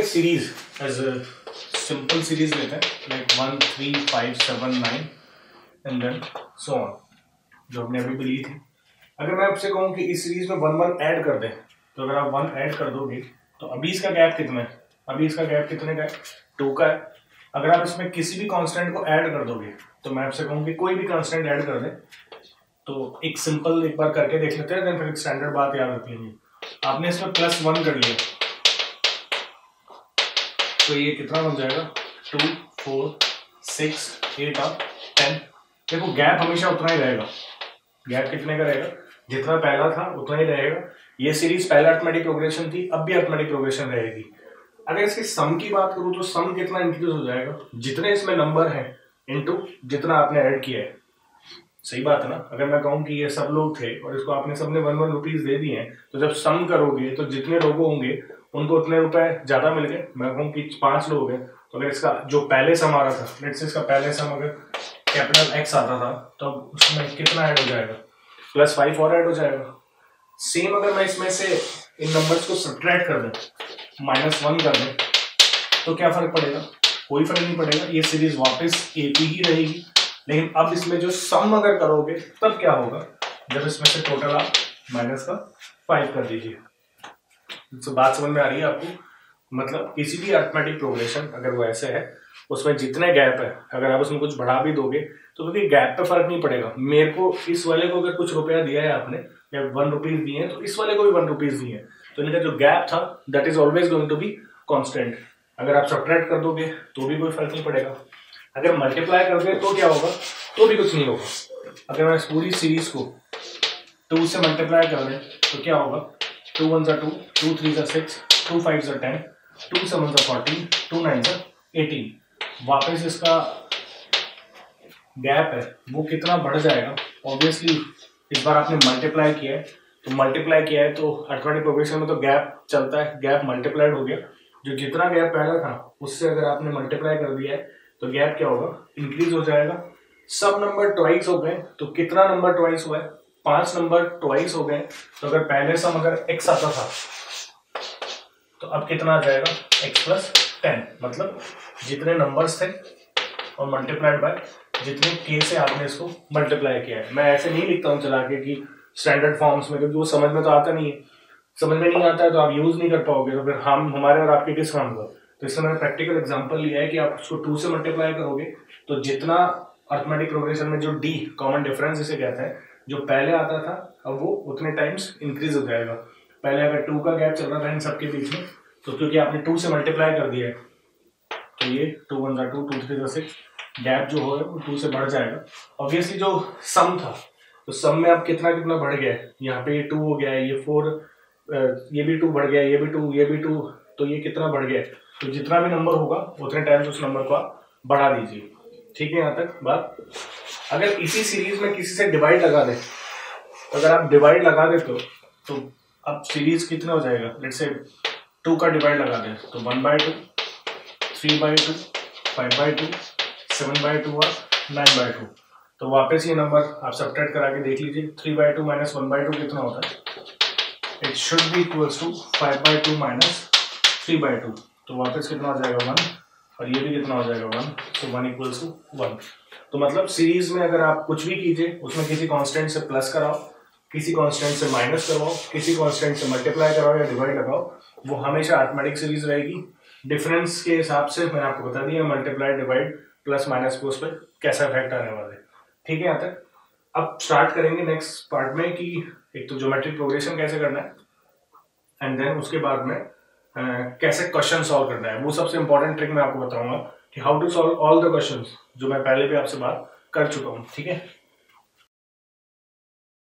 A series as a simple series लेते हैं, like 1 3 5 7 9 and then so on, जो हमने अभी ली थी। अगर मैं आपसे कहूँ कि इस सीरीज में 1 1 ऐड कर दें, तो अगर आप 1 ऐड कर दोगे तो अभी इसका गैप कितना है? अभी इसका गैप कितने का है? 2 का है। अगर आप इसमें किसी भी कांस्टेंट को ऐड कर दोगे, तो मैं आपसे कहूँ कि कोई भी कांस्टेंट ऐड कर दें, तो एक सिंपल एक बार करके देख लेते हैं, देन फिर एक स्टैंडर्ड बात याद रख लेंगे। आपने इसमें +1 कर लिया, तो ये कितना बन जाएगा? 2 4 6 8 और 10। देखो गैप हमेशा उतना ही रहेगा। गैप कितने का रहेगा? जितना पहला था उतना ही रहेगा। ये सीरीज पहला अरिथमेटिक प्रोग्रेशन थी, अब भी अरिथमेटिक प्रोग्रेशन रहेगी। अगर इसकी सम की बात करूं तो सम कितना इंक्रीज हो जाएगा? जितने इसमें नंबर है इनटू जितना आपने ऐड किया है। सही बात है ना? अगर मैं कहूं कि ये सब लोग थे और इसको आपने सबने 1 1 रुपीज दे दिए हैं, तो जब सम करोगे तो जितने लोग होंगे उनको उतने रुपए ज्यादा मिल गए। मैं कहूँ कि 5 लोग हैं, तो अगर इसका जो पहले सम आ रहा था, लेट्स से इसका पहले सम अगर कैपिटल X आता था, तो उसमें कितना ऐड हो जाएगा? +5 और ऐड हो जाएगा। सेम अगर मैं इसमें से इन नंबर्स को सब्ट्रैक्ट कर दूं, -1 कर दें, तो क्या फर्क पड़ेगा? कोई फर्क नहीं पड़ेगा। ये सीरीज वापस AP ही रहेगी। लेकिन अब इसमें जो सम अगर करोगे तब क्या होगा? जब इसमें से टोटल आप -5 कर दीजिए। तो बात समझ में आ रही है आपको? मतलब किसी भी अरिथमेटिक प्रोग्रेशन अगर वो ऐसे है, उसमें जितने गैप है, अगर आप उसमें कुछ बढ़ा भी दोगे तो क्योंकि गैप पे फर्क नहीं पड़ेगा। मेरे को इस वाले को अगर कुछ रुपया दिया है आपने, या 1 रुपीज दिए हैं, तो इस वाले को भी 1 रुपीज दिए हैं, तो इनका जो गैप था that is always going to be constant. अगर आप सब्ट्रैक्ट कर दोगे तो भी कोई फर्क नहीं पड़ेगा। अगर मल्टीप्लाई कर दे तो क्या होगा? तो भी कुछ नहीं होगा। अगर मैं इस पूरी सीरीज को 2 से मल्टीप्लाई कर दें तो क्या होगा? 2 1 2, 2 3 6, 2 5 10, 2 7 14, 2 9 18। वापस इसका गैप है वो कितना बढ़ जाएगा? ऑब्वियसली इस बार आपने मल्टीप्लाई किया है, तो अरिथमेटिक प्रोग्रेशन में तो गैप चलता है, गैप मल्टीप्लाइड हो गया। जो जितना गैप पहला था उससे अगर आपने मल्टीप्लाई कर दिया है तो गैप क्या होगा? इंक्रीज हो जाएगा। सब नंबर ट्वाइस हो गए, तो कितना नंबर ट्वाइस हुआ है? 5 नंबर ट्वाइस हो गए। तो अगर पहले सम अगर x आता था, तो अब कितना आ जाएगा? x + 10। मतलब जितने नंबर्स थे और मल्टीप्लाइड बाय जितने k से आपने इसको मल्टीप्लाई किया है। मैं ऐसे नहीं लिखता हूँ चला के कि स्टैंडर्ड फॉर्म्स में, क्योंकि वो समझ में तो आता नहीं है। समझ में नहीं आता है तो आप यूज नहीं कर पाओगे, तो फिर हम हमारे और आपके किस काम का? तो इससे मैंने प्रैक्टिकल एग्जांपल लिया है कि आप उसको 2 से मल्टीप्लाई करोगे तो जितना अरिथमेटिक प्रोग्रेशन में जो d कॉमन डिफरेंस जिसे कहते हैं, जो पहले आता था अब वो उतने टाइम्स इंक्रीज हो जाएगा। पहले अगर 2 का गैप चल रहा था इन सबके बीच में, तो क्योंकि आपने 2 से मल्टीप्लाई कर दिया है, तो ये 2 1 2, 2 3 6, गैप जो हो वो 2 से बढ़ जाएगा। ऑब्वियसली जो सम था, तो सम में अब कितना कितना बढ़ गया है? यहाँ पे ये 2 हो गया है, ये 4, ये भी 2 बढ़ गया है, ये भी 2, ये भी 2, तो ये कितना बढ़ गया है? तो जितना भी नंबर होगा उतने टाइम्स उस नंबर को आप बढ़ा दीजिए। ठीक है यहाँ तक बात? अगर इसी सीरीज में किसी से डिवाइड लगा दे, अगर आप डिवाइड लगा दे तो अब सीरीज कितना हो जाएगा? लेट्स से 2 का डिवाइड लगा दें तो 1/2, 3/2, 5/2, 7/2 और 9/2। तो वापस ये नंबर आप सब्ट्रैक्ट करा के देख लीजिए। 3/2 - 1/2 कितना होता है? It should be equals to 5/2 - 3/2। तो वापस कितना हो जाएगा? 1। और ये भी कितना हो जाएगा? 1। तो 1 इक्वल्स टू 1। तो मतलब सीरीज में अगर आप कुछ भी कीजिए, उसमें किसी कांस्टेंट से प्लस कराओ, किसी कांस्टेंट से माइनस करवाओ, किसी कांस्टेंट से मल्टीप्लाई कराओ या डिवाइड लगाओ, वो हमेशा अरिथमेटिक सीरीज रहेगी। डिफरेंस के हिसाब से मैंने आपको बता दिया मल्टीप्लाई, डिवाइड, प्लस माइनस पे उस पर कैसा इफेक्ट आने वाला है। ठीक है यहाँ तक? अब स्टार्ट करेंगे नेक्स्ट पार्ट में कि एक तो ज्योमेट्रिक प्रोग्रेशन कैसे करना है, एंड देन उसके बाद में कैसे क्वेश्चन सॉल्व करना है। वो सबसे इंपॉर्टेंट ट्रिक मैं आपको बताऊंगा कि how to solve all the questions, जो मैं पहले भी आपसे बात कर चुका हूँ। ठीक है?